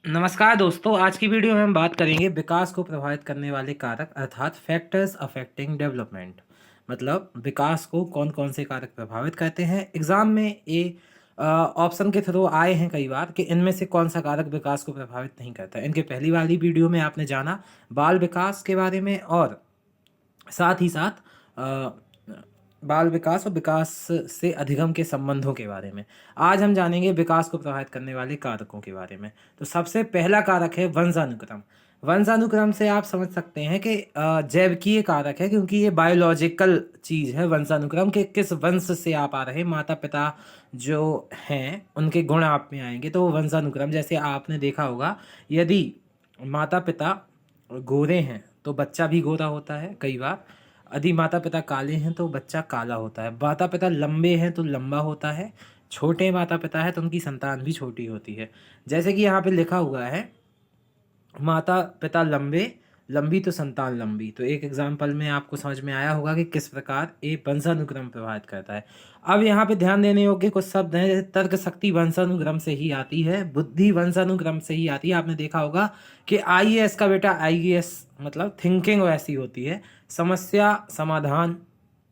नमस्कार दोस्तों, आज की वीडियो में हम बात करेंगे विकास को प्रभावित करने वाले कारक अर्थात फैक्टर्स अफेक्टिंग डेवलपमेंट। मतलब विकास को कौन कौन से कारक प्रभावित करते हैं। एग्जाम में ये ऑप्शन के थ्रू आए हैं कई बार कि इनमें से कौन सा कारक विकास को प्रभावित नहीं करता। इनके पहली वाली वीडियो में आपने जाना बाल विकास के बारे में और साथ ही साथ बाल विकास और विकास से अधिगम के संबंधों के बारे में। आज हम जानेंगे विकास को प्रभावित करने वाले कारकों के बारे में। तो सबसे पहला कारक है वंशानुक्रम। वंशानुक्रम से आप समझ सकते हैं कि जैविकीय कारक है, क्योंकि ये बायोलॉजिकल चीज़ है। वंशानुक्रम के किस वंश से आप आ रहे हैं, माता पिता जो हैं उनके गुण आप में आएंगे, तो वो वंशानुक्रम। जैसे आपने देखा होगा, यदि माता पिता गोरे हैं तो बच्चा भी गोरा होता है कई बार। यदि माता पिता काले हैं तो बच्चा काला होता है। माता पिता लंबे हैं तो लंबा होता है। छोटे माता पिता है तो उनकी संतान भी छोटी होती है। जैसे कि यहाँ पे लिखा हुआ है, माता पिता लंबे, लंबी तो संतान लंबी। तो एक एग्जाम्पल में आपको समझ में आया होगा कि किस प्रकार ये वंशानुक्रम प्रभावित करता है। अब यहाँ पे ध्यान देने योग्य कुछ शब्द हैं, जैसे तर्क शक्ति वंशानुक्रम से ही आती है, बुद्धि वंशानुक्रम से ही आती है। आपने देखा होगा कि आईएएस का बेटा आईएएस, मतलब थिंकिंग वैसी होती है। समस्या समाधान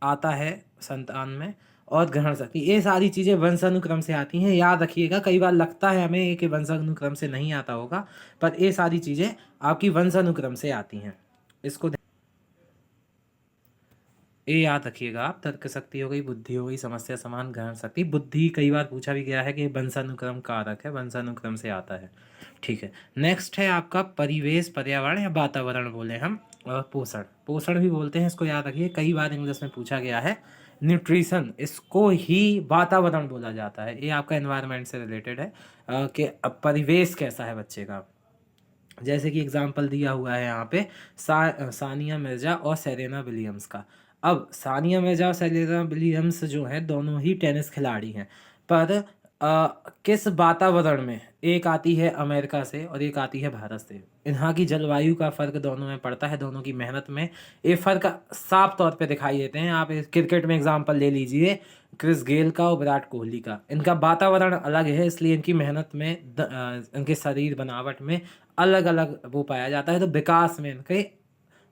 आता है संतान में, और ग्रहण शक्ति, ये सारी चीज़ें वंशानुक्रम से आती हैं। याद रखिएगा, कई बार लगता है हमें ये कि वंशानुक्रम से नहीं आता होगा, पर ये सारी चीज़ें आपकी वंशानुक्रम से आती हैं। इसको ये याद रखिएगा आप। तर्क शक्ति हो गई, बुद्धि हो गई, समस्या समान, ग्रहण शक्ति। बुद्धि कई बार पूछा भी गया है कि वंशानुक्रम कारक है, वंशानुक्रम से आता है। ठीक है, नेक्स्ट है आपका परिवेश, पर्यावरण या वातावरण बोले हम, और पोषण। पोषण भी बोलते हैं, इसको याद रखिए, कई बार इंग्लिश में पूछा गया है। न्यूट्रिशन, इसको ही वातावरण बोला जाता है। ये आपका एनवायरनमेंट से रिलेटेड है कि परिवेश कैसा है बच्चे का। जैसे कि एग्जाम्पल दिया हुआ है यहाँ पे सानिया मिर्जा और सेरेना विलियम्स का। अब सानिया मिर्जा और सेरेना विलियम्स जो हैं दोनों ही टेनिस खिलाड़ी हैं, पर किस वातावरण में, एक आती है अमेरिका से और एक आती है भारत से। यहाँ की जलवायु का फर्क दोनों में पड़ता है, दोनों की मेहनत में ये फर्क साफ तौर पे दिखाई देते हैं। आप क्रिकेट में एग्जाम्पल ले लीजिए, क्रिस गेल का और विराट कोहली का। इनका वातावरण अलग है, इसलिए इनकी मेहनत में इनके शरीर बनावट में अलग अलग वो पाया जाता है। तो विकास में इनके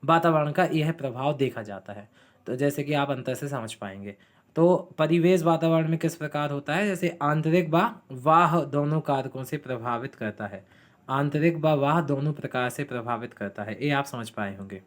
वातावरण का यह प्रभाव देखा जाता है। तो जैसे कि आप अंतर से समझ पाएंगे। तो परिवेश वातावरण में किस प्रकार होता है, जैसे आंतरिक व वाह दोनों कारकों से प्रभावित करता है। आंतरिक व वाह दोनों प्रकार से प्रभावित करता है, ये आप समझ पाए होंगे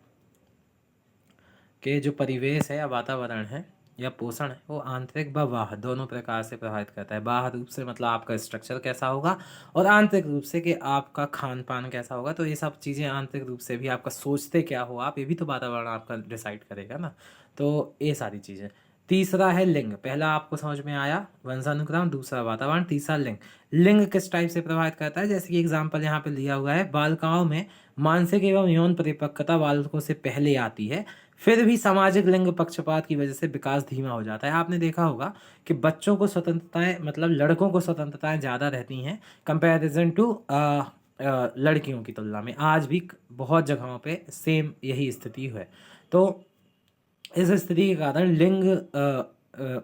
कि जो परिवेश है या वातावरण है या पोषण है, वो आंतरिक व बाह्य दोनों प्रकार से प्रभावित करता है। बाह्य रूप से मतलब आपका स्ट्रक्चर कैसा होगा, और आंतरिक रूप से कि आपका खान पान कैसा होगा। तो ये सब चीज़ें आंतरिक रूप से भी आपका सोचते क्या हो आप, ये भी तो वातावरण आपका डिसाइड करेगा ना। तो ये सारी चीज़ें। तीसरा है लिंग। पहला आपको समझ में आया वंशानुक्रम, दूसरा वातावरण, तीसरा लिंग। लिंग किस टाइप से प्रभावित करता है, जैसे कि एग्जाम्पल यहाँ पे लिया हुआ है, बालिकाओं में मानसिक एवं यौन परिपक्वता बालकों से पहले आती है, फिर भी सामाजिक लिंग पक्षपात की वजह से विकास धीमा हो जाता है। आपने देखा होगा कि बच्चों को स्वतंत्रताएं, मतलब लड़कों को स्वतंत्रताएं ज़्यादा रहती हैं कंपैरिजन टू लड़कियों की तुलना में। आज भी बहुत जगहों पे सेम यही स्थिति है। तो इस स्थिति के कारण लिंग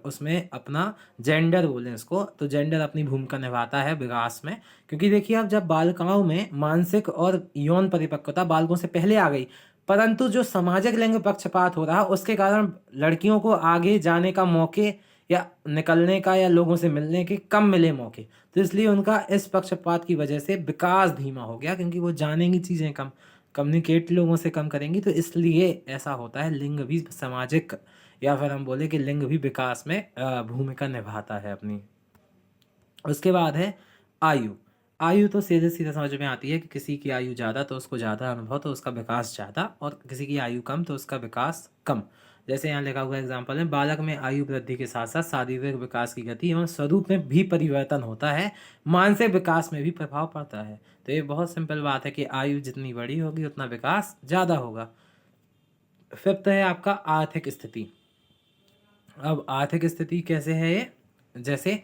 उसमें अपना जेंडर बोलें इसको, तो जेंडर अपनी भूमिका निभाता है विकास में। क्योंकि देखिए, अब जब बालिकाओं में मानसिक और यौन परिपक्वता बालकों से पहले आ गई, परंतु जो सामाजिक लिंग पक्षपात हो रहा उसके कारण लड़कियों को आगे जाने का मौके या निकलने का या लोगों से मिलने के कम मिले मौके। तो इसलिए उनका इस पक्षपात की वजह से विकास धीमा हो गया, क्योंकि वो जानेंगी चीज़ें कम, कम्युनिकेट लोगों से कम करेंगी। तो इसलिए ऐसा होता है। लिंग भी सामाजिक, या फिर हम बोले कि लिंग भी विकास में भूमिका निभाता है अपनी। उसके बाद है आयु। आयु तो सीधे सीधे समझ में आती है कि किसी की आयु ज़्यादा तो उसको ज़्यादा अनुभव, तो उसका विकास ज़्यादा, और किसी की आयु कम तो उसका विकास कम। जैसे यहाँ लिखा हुआ एग्जाम्पल है, बालक में आयु वृद्धि के साथ साथ शारीरिक विकास की गति एवं स्वरूप में भी परिवर्तन होता है, मानसिक विकास में भी प्रभाव पड़ता है। तो ये बहुत सिंपल बात है कि आयु जितनी बड़ी होगी उतना विकास ज़्यादा होगा। फिफ्थ है आपका आर्थिक स्थिति। अब आर्थिक स्थिति कैसे है ये, जैसे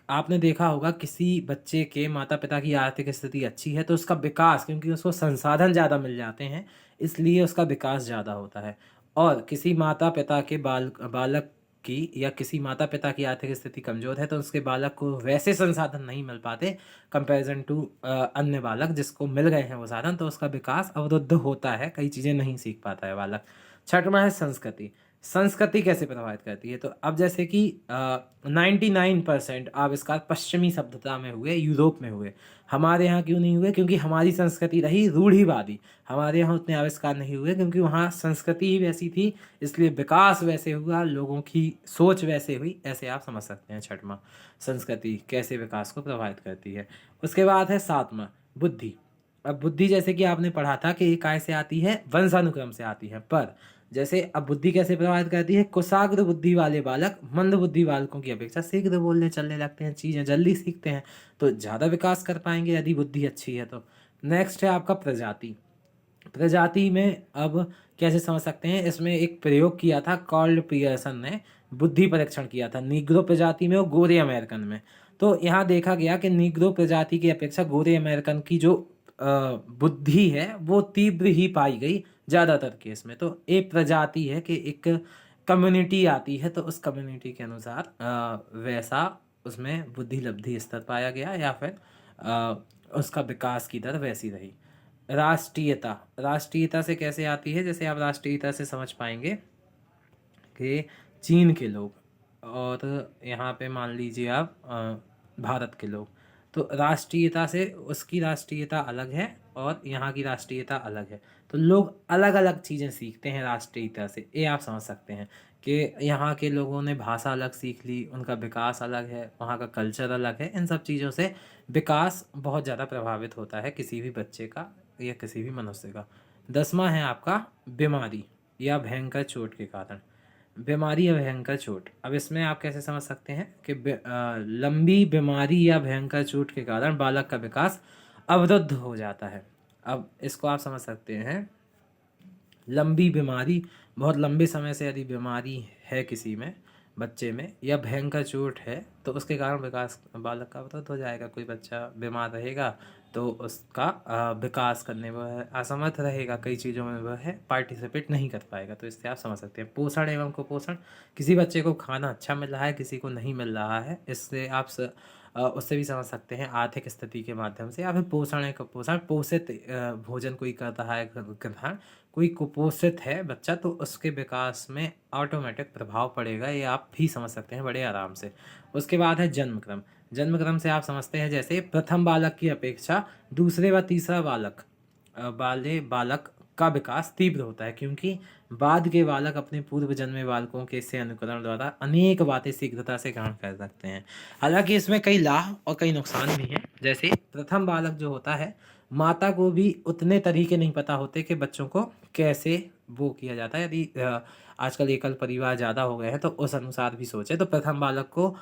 आपने देखा होगा किसी बच्चे के माता पिता की आर्थिक स्थिति अच्छी है तो उसका विकास, क्योंकि उसको संसाधन ज़्यादा मिल जाते हैं, इसलिए उसका विकास ज़्यादा होता है। और किसी माता पिता के बालक की या किसी माता पिता की आर्थिक स्थिति कमज़ोर है तो उसके बालक को वैसे संसाधन नहीं मिल पाते कंपैरिजन टू अन्य बालक जिसको मिल गए हैं वो साधन, तो उसका विकास अवरुद्ध होता है, कई चीज़ें नहीं सीख पाता है बालक। छठवां है संस्कृति। संस्कृति कैसे प्रभावित करती है? तो अब जैसे कि 99% आविष्कार पश्चिमी सभ्यता में हुए, यूरोप में हुए। हमारे यहाँ क्यों नहीं हुए? क्योंकि हमारी संस्कृति रही रूढ़िवादी। हमारे यहाँ उतने आविष्कार नहीं हुए क्योंकि वहाँ संस्कृति ही वैसी थी, इसलिए विकास वैसे हुआ, लोगों की सोच वैसे हुई। ऐसे आप समझ सकते हैं छठवां, संस्कृति कैसे विकास को प्रभावित करती है। उसके बाद है सातवां, बुद्धि। अब बुद्धि जैसे कि आपने पढ़ा था कि ये काय से आती है? वंशानुक्रम से आती है। पर जैसे अब बुद्धि कैसे प्रभावित करती है? कुशाग्र बुद्धि वाले बालक मंद बुद्धि बालकों की अपेक्षा शीघ्र बोलने चलने लगते हैं, चीज़ें जल्दी सीखते हैं, तो ज़्यादा विकास कर पाएंगे यदि बुद्धि अच्छी है तो। नेक्स्ट है आपका प्रजाति। प्रजाति में अब कैसे समझ सकते हैं? इसमें एक प्रयोग किया था कार्ल पियर्सन ने, बुद्धि परीक्षण किया था नीग्रो प्रजाति में और गोरे अमेरिकन में। तो यहाँ देखा गया कि नीग्रो प्रजाति की अपेक्षा गोरे अमेरिकन की जो बुद्धि है वो तीव्र ही पाई गई ज़्यादातर केस में। तो एक प्रजाति है कि एक कम्युनिटी आती है तो उस कम्युनिटी के अनुसार वैसा उसमें बुद्धि लब्धि स्तर पाया गया या फिर उसका विकास की दर वैसी रही। राष्ट्रीयता, राष्ट्रीयता से कैसे आती है? जैसे आप राष्ट्रीयता से समझ पाएंगे कि चीन के लोग और यहाँ पे मान लीजिए आप भारत के लोग, तो राष्ट्रीयता से उसकी राष्ट्रीयता अलग है और यहाँ की राष्ट्रीयता अलग है, तो लोग अलग अलग चीज़ें सीखते हैं राष्ट्रीयता से। ये आप समझ सकते हैं कि यहाँ के लोगों ने भाषा अलग सीख ली, उनका विकास अलग है, वहाँ का कल्चर अलग है। इन सब चीज़ों से विकास बहुत ज़्यादा प्रभावित होता है किसी भी बच्चे का या किसी भी मनुष्य का। 10वां है आपका बीमारी या भयंकर चोट के कारण। बीमारी या भयंकर चोट, अब इसमें आप कैसे समझ सकते हैं कि लंबी बीमारी या भयंकर चोट के कारण बालक का विकास अवरुद्ध हो जाता है। अब इसको आप समझ सकते हैं, लंबी बीमारी, बहुत लंबे समय से यदि बीमारी है किसी में, बच्चे में, या भयंकर चोट है तो उसके कारण विकास बालक का अवरुद्ध हो जाएगा। कोई बच्चा बीमार रहेगा तो उसका विकास करने वह असमर्थ रहेगा, कई चीज़ों में वह है पार्टिसिपेट नहीं कर पाएगा। तो इससे आप समझ सकते हैं। पोषण एवं कुपोषण, किसी बच्चे को खाना अच्छा मिल रहा है, किसी को नहीं मिल रहा है, इससे आप उससे भी समझ सकते हैं आर्थिक स्थिति के माध्यम से। या फिर पोषण है कुपोषण, पोषित भोजन कोई कर रहा है ग्रहण, कोई कुपोषित है बच्चा, तो उसके विकास में ऑटोमेटिक प्रभाव पड़ेगा, ये आप भी समझ सकते हैं बड़े आराम से। उसके बाद है जन्मक्रम। जन्मक्रम से आप समझते हैं जैसे प्रथम बालक की अपेक्षा दूसरे व तीसरा बालक का विकास तीव्र होता है, क्योंकि बाद के बालक अपने पूर्व जन्मे बालकों के से अनुकरण द्वारा अनेक बातें शीघ्रता से ग्रहण कर सकते हैं। हालांकि इसमें कई लाभ और कई नुकसान भी हैं। जैसे प्रथम बालक जो होता है, माता को भी उतने तरीके नहीं पता होते कि बच्चों को कैसे वो किया जाता है। यदि आजकल एकल परिवार ज़्यादा हो गए हैं तो उस अनुसार भी सोचे तो प्रथम बालक को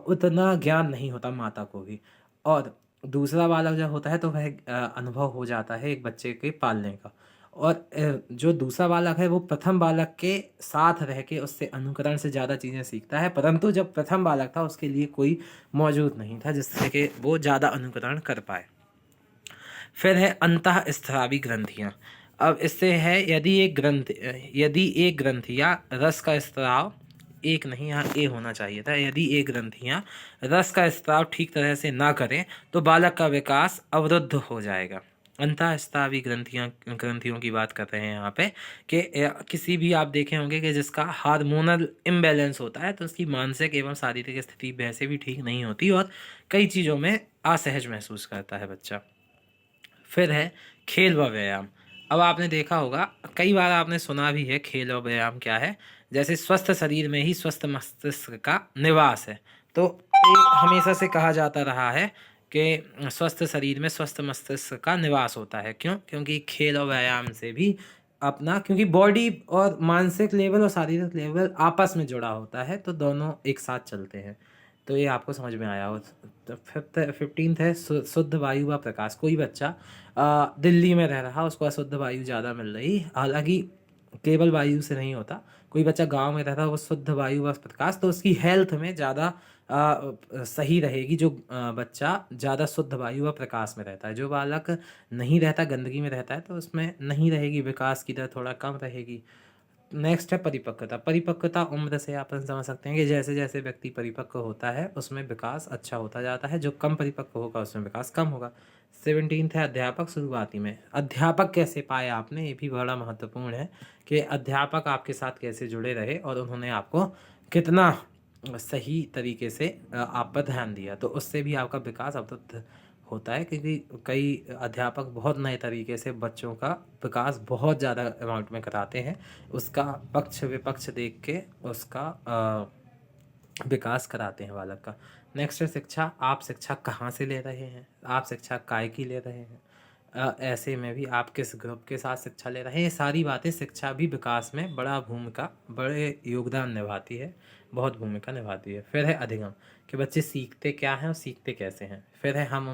उतना ज्ञान नहीं होता माता को भी। और दूसरा बालक जब होता है तो वह अनुभव हो जाता है एक बच्चे के पालने का। और जो दूसरा बालक है वो प्रथम बालक के साथ रह के उससे अनुकरण से ज़्यादा चीज़ें सीखता है, परंतु जब प्रथम बालक था उसके लिए कोई मौजूद नहीं था जिससे कि वो ज़्यादा अनुकरण कर पाए। फिर है अंतःस्रावी ग्रंथियाँ। अब इससे है यदि एक ग्रंथि या रस का स्राव, एक नहीं यहाँ ए होना चाहिए था, यदि एक ग्रंथियाँ रस का स्राव ठीक तरह से ना करें तो बालक का विकास अवरुद्ध हो जाएगा। अंतःस्रावी ग्रंथियों की बात कर रहे हैं यहाँ पे कि किसी भी आप देखे होंगे कि जिसका हार्मोनल इम्बैलेंस होता है तो उसकी मानसिक एवं शारीरिक स्थिति वैसे भी ठीक नहीं होती और कई चीज़ों में असहज महसूस करता है बच्चा। फिर है खेल व व्यायाम। अब आपने देखा होगा, कई बार आपने सुना भी है खेल व व्यायाम क्या है। जैसे स्वस्थ शरीर में ही स्वस्थ मस्तिष्क का निवास है, तो ये हमेशा से कहा जाता रहा है कि स्वस्थ शरीर में स्वस्थ मस्तिष्क का निवास होता है। क्यों? क्योंकि खेल और व्यायाम से भी अपना, क्योंकि बॉडी और मानसिक लेवल और शारीरिक लेवल आपस में जुड़ा होता है, तो दोनों एक साथ चलते हैं। तो ये आपको समझ में आया हो। तो 15th है शुद्ध वायु व प्रकाश। कोई बच्चा दिल्ली में रह रहा, उसको अशुद्ध वायु ज़्यादा मिल रही, हालांकि केवल वायु से नहीं होता, कोई बच्चा गांव में रहता वो शुद्ध वायु व प्रकाश, तो उसकी हेल्थ में ज़्यादा सही रहेगी जो बच्चा ज़्यादा शुद्ध वायु व प्रकाश में रहता है। जो बालक नहीं रहता, गंदगी में रहता है, तो उसमें नहीं रहेगी, विकास की दर थोड़ा कम रहेगी। नेक्स्ट है परिपक्वता। परिपक्वता उम्र से आप समझ सकते हैं कि जैसे जैसे व्यक्ति परिपक्व होता है उसमें विकास अच्छा होता जाता है, जो कम परिपक्व होगा उसमें विकास कम होगा। 17th है अध्यापक शुरुआती में। अध्यापक कैसे पाए आपने, ये भी बड़ा महत्वपूर्ण है कि अध्यापक आपके साथ कैसे जुड़े रहे और उन्होंने आपको कितना सही तरीके से आप पर ध्यान दिया, तो उससे भी आपका विकास अब तो होता है, क्योंकि कई अध्यापक बहुत नए तरीके से बच्चों का विकास बहुत ज़्यादा अमाउंट में कराते हैं, उसका पक्ष विपक्ष देख के उसका विकास कराते हैं बालक का। नेक्स्ट है शिक्षा। आप शिक्षा कहाँ से ले रहे हैं, आप शिक्षा काय की ले रहे हैं, ऐसे में भी आप किस ग्रुप के साथ शिक्षा ले रहे हैं, ये सारी बातें शिक्षा भी विकास में बड़े योगदान निभाती है, बहुत भूमिका निभाती है। फिर है अधिगम कि बच्चे सीखते क्या हैं और सीखते कैसे हैं। फिर है हम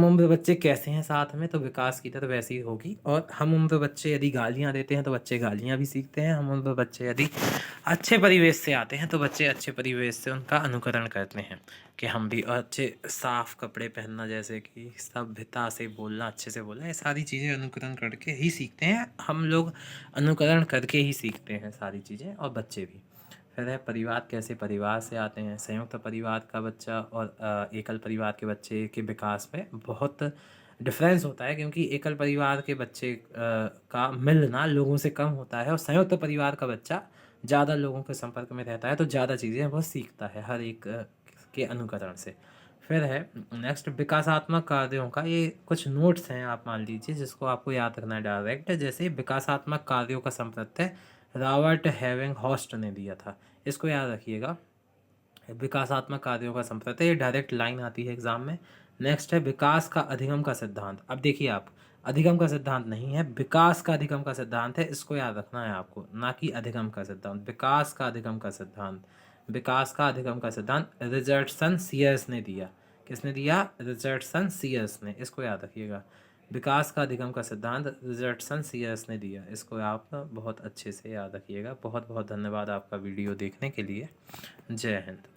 उम्र बच्चे कैसे हैं साथ में, तो विकास की तरफ वैसी होगी। और हम उम्र बच्चे यदि गालियाँ देते हैं तो बच्चे गालियाँ भी सीखते हैं। हम उम्र बच्चे यदि अच्छे परिवेश से आते हैं तो बच्चे अच्छे परिवेश से उनका अनुकरण करते हैं, कि हम भी अच्छे साफ कपड़े पहनना, जैसे कि सभ्यता से बोलना, अच्छे से बोलना, ये सारी चीज़ें अनुकरण करके ही सीखते हैं। हम लोग अनुकरण करके ही सीखते हैं सारी चीज़ें, और बच्चे भी। फिर है परिवार। कैसे परिवार से आते हैं। संयुक्त परिवार का बच्चा और एकल परिवार के बच्चे के विकास में बहुत डिफरेंस होता है, क्योंकि एकल परिवार के बच्चे का मिलना लोगों से कम होता है, और संयुक्त परिवार का बच्चा ज़्यादा लोगों के संपर्क में रहता है, तो ज़्यादा चीज़ें वो सीखता है हर एक के अनुकरण से। फिर है नेक्स्ट विकासात्मक कार्यों का, ये कुछ नोट्स हैं आप मान लीजिए, जिसको आपको याद रखना है डायरेक्ट। जैसे विकासात्मक कार्यों का संप्रत्यय रॉबर्ट हेविंगहॉस्ट ने दिया था, इसको याद रखिएगा। विकासात्मक कार्यों का संप्रत्यय, ये डायरेक्ट लाइन आती है एग्जाम में। नेक्स्ट है विकास का अधिगम का सिद्धांत। अब देखिए आप, अधिगम का सिद्धांत नहीं है, विकास का अधिगम का सिद्धांत है, इसको याद रखना है आपको, ना कि अधिगम का सिद्धांत। विकास का अधिगम का सिद्धांत, विकास का अधिगम का सिद्धांत रिचर्डसन सीयर्स ने दिया। किसने दिया? रिचर्डसन सीयर्स ने, इसको याद रखिएगा। विकास का अधिगम का सिद्धांत रिचर्डसन सीयर्स ने दिया, इसको आप बहुत अच्छे से याद रखिएगा। बहुत बहुत धन्यवाद आपका वीडियो देखने के लिए। जय हिंद।